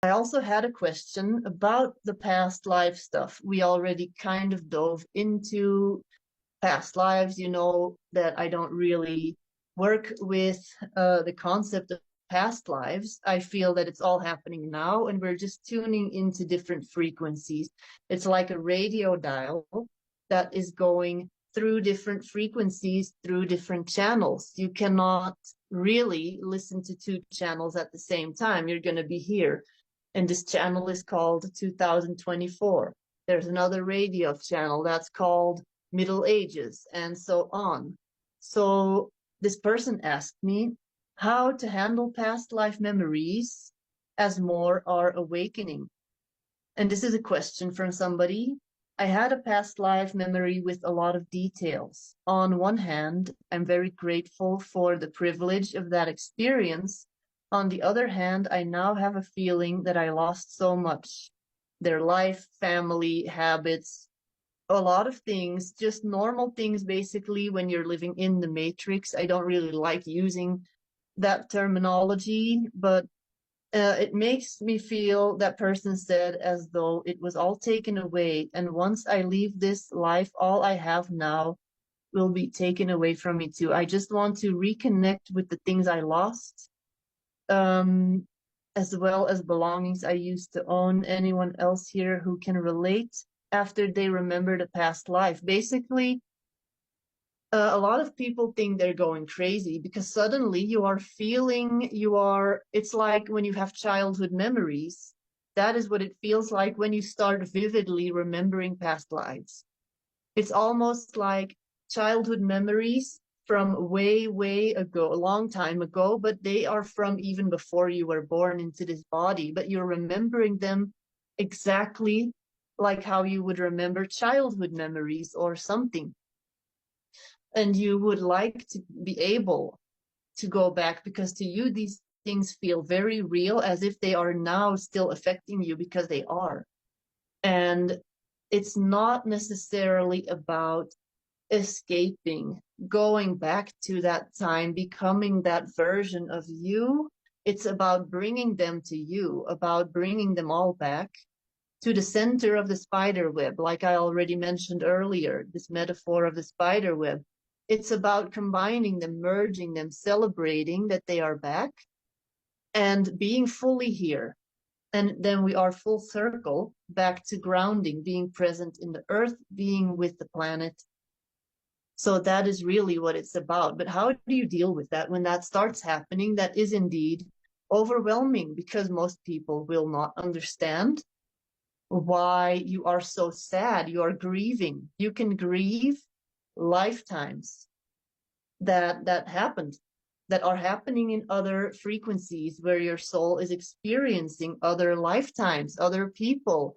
I also had a question about the past life stuff. We already kind of dove into past lives. You know that I don't really work with the concept of past lives. I feel that it's all happening now and we're just tuning into different frequencies. It's like a radio dial that is going through different frequencies, through different channels. You cannot really listen to two channels at the same time. You're going to be here. And this channel is called 2024. There's another radio channel that's called Middle Ages, and so on. So this person asked me how to handle past life memories as more are awakening. And this is a question from somebody. I had a past life memory with a lot of details. On one hand, I'm very grateful for the privilege of that experience. On the other hand, I now have a feeling that I lost so much. Their life, family, habits, a lot of things, just normal things, basically, when you're living in the matrix. I don't really like using that terminology, but it makes me feel, that person said, as though it was all taken away. And once I leave this life, all I have now will be taken away from me too. I just want to reconnect with the things I lost, as well as belongings I used to own. Anyone else here who can relate after they remember the past life? Basically, a lot of people think they're going crazy because suddenly you are feeling, it's like when you have childhood memories. That is what it feels like when you start vividly remembering past lives. It's almost like childhood memories from way, way ago, a long time ago, but they are from even before you were born into this body, but you're remembering them exactly like how you would remember childhood memories or something. And you would like to be able to go back because to you, these things feel very real, as if they are now still affecting you, because they are. And it's not necessarily about escaping, going back to that time, becoming that version of you. It's about bringing them to you, about bringing them all back to the center of the spider web, like I already mentioned earlier, this metaphor of the spider web. It's about combining them, merging them, celebrating that they are back and being fully here. And then we are full circle back to grounding, being present in the earth, being with the planet. So that is really what it's about. But how do you deal with that when that starts happening? That is indeed overwhelming, because most people will not understand why you are so sad. You are grieving. You can grieve lifetimes that happened, that are happening in other frequencies, where your soul is experiencing other lifetimes, other people.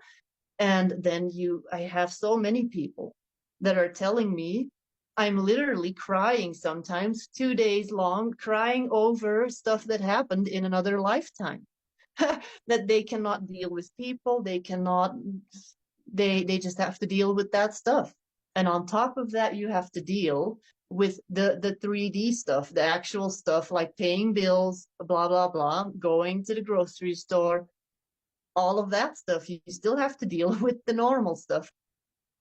And then I have so many people that are telling me, I'm literally crying sometimes 2 days long, crying over stuff that happened in another lifetime. That they cannot deal with people, they just have to deal with that stuff. And on top of that, you have to deal with the 3D stuff, the actual stuff, like paying bills, blah blah blah, going to the grocery store, all of that stuff. You still have to deal with the normal stuff.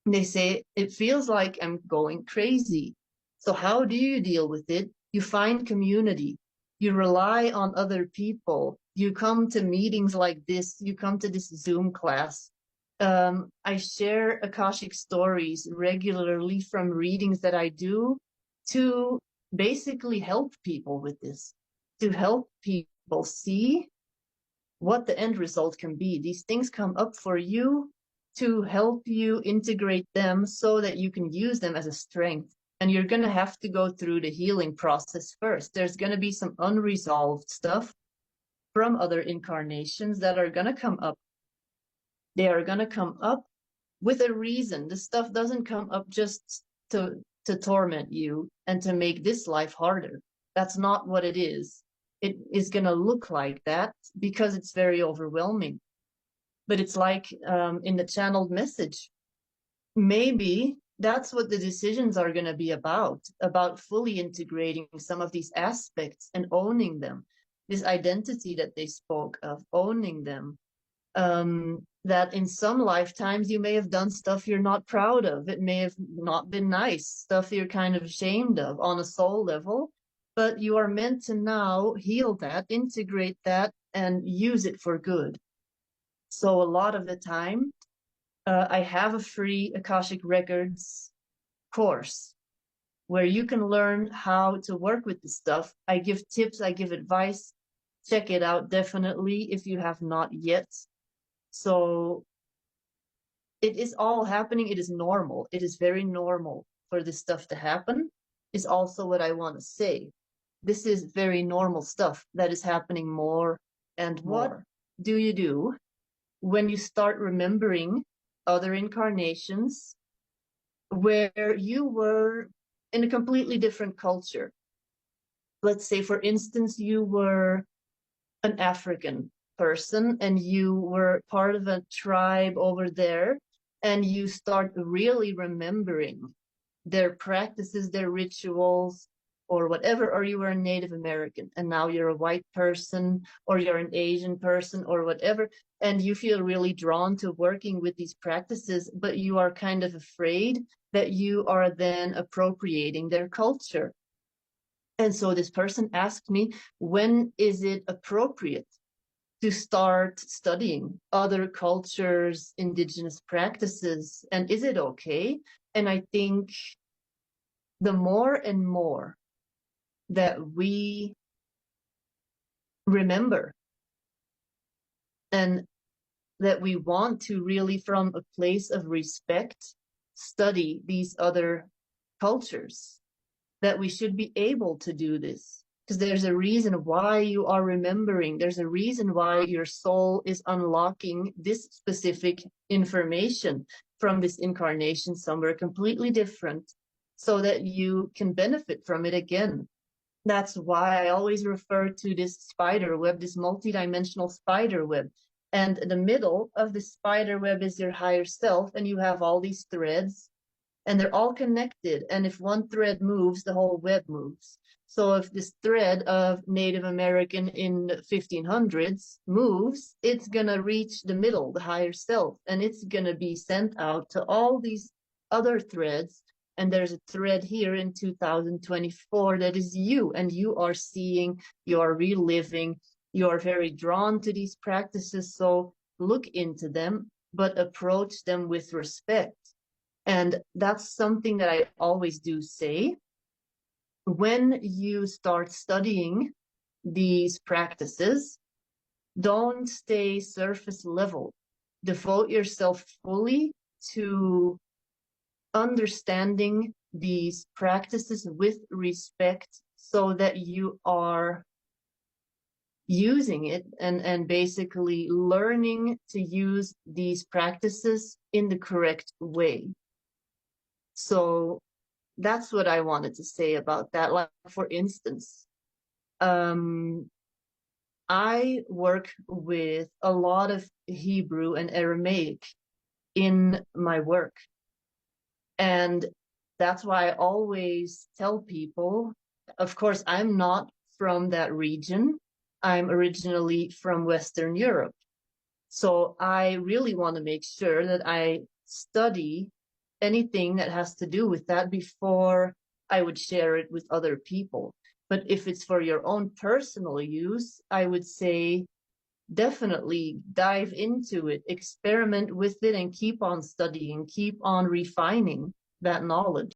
And they say it feels like I'm going crazy. So how do you deal with it? You find community. You rely on other people. You come to meetings like this. You come to this Zoom class. I share akashic stories regularly from readings that I do, to basically help people with this, to help people see what the end result can be. These things come up for you to help you integrate them so that you can use them as a strength. And you're going to have to go through the healing process first. There's going to be some unresolved stuff from other incarnations that are going to come up. They are going to come up with a reason. This stuff doesn't come up just to torment you and to make this life harder. That's not what it is. It is going to look like that because it's very overwhelming. But it's like in the channeled message, maybe that's what the decisions are going to be about fully integrating some of these aspects and owning them. This identity that they spoke of, owning them, That in some lifetimes you may have done stuff you're not proud of. It may have not been nice, stuff you're kind of ashamed of on a soul level, but you are meant to now heal that, integrate that, and use it for good. So a lot of the time, I have a free Akashic Records course where you can learn how to work with the stuff. I give tips, I give advice. Check it out definitely if you have not yet. So it is all happening. It is normal. It is very normal for this stuff to happen, is also what I want to say. This is very normal stuff that is happening more and more. What do you do when you start remembering other incarnations where you were in a completely different culture? Let's say, for instance, you were an African person and you were part of a tribe over there, and you start really remembering their practices, their rituals, or whatever, or you were a Native American and now you're a white person, or you're an Asian person, or whatever, and you feel really drawn to working with these practices, but you are kind of afraid that you are then appropriating their culture. And so this person asked me, when is it appropriate to start studying other cultures, indigenous practices, and is it okay? And I think the more and more that we remember and that we want to really, from a place of respect, study these other cultures, that we should be able to do this. Because there's a reason why you are remembering. There's a reason why your soul is unlocking this specific information from this incarnation somewhere completely different, so that you can benefit from it again. That's why I always refer to this spider web, this multidimensional spider web. And the middle of the spider web is your higher self, and you have all these threads, and they're all connected. And if one thread moves, the whole web moves. So if this thread of Native American in the 1500s moves, it's going to reach the middle, the higher self, and it's going to be sent out to all these other threads. And there's a thread here in 2024 that is you, and you are seeing, you are reliving, you are very drawn to these practices. So look into them, but approach them with respect. And that's something that I always do say. When you start studying these practices, don't stay surface level. Devote yourself fully to understanding these practices with respect, so that you are using it and basically learning to use these practices in the correct way. So that's what I wanted to say about that. Like, for instance, I work with a lot of Hebrew and Aramaic in my work. And that's why I always tell people, of course, I'm not from that region. I'm originally from Western Europe. So I really want to make sure that I study anything that has to do with that before I would share it with other people. But if it's for your own personal use, I would say definitely dive into it, experiment with it, and keep on studying, keep on refining that knowledge.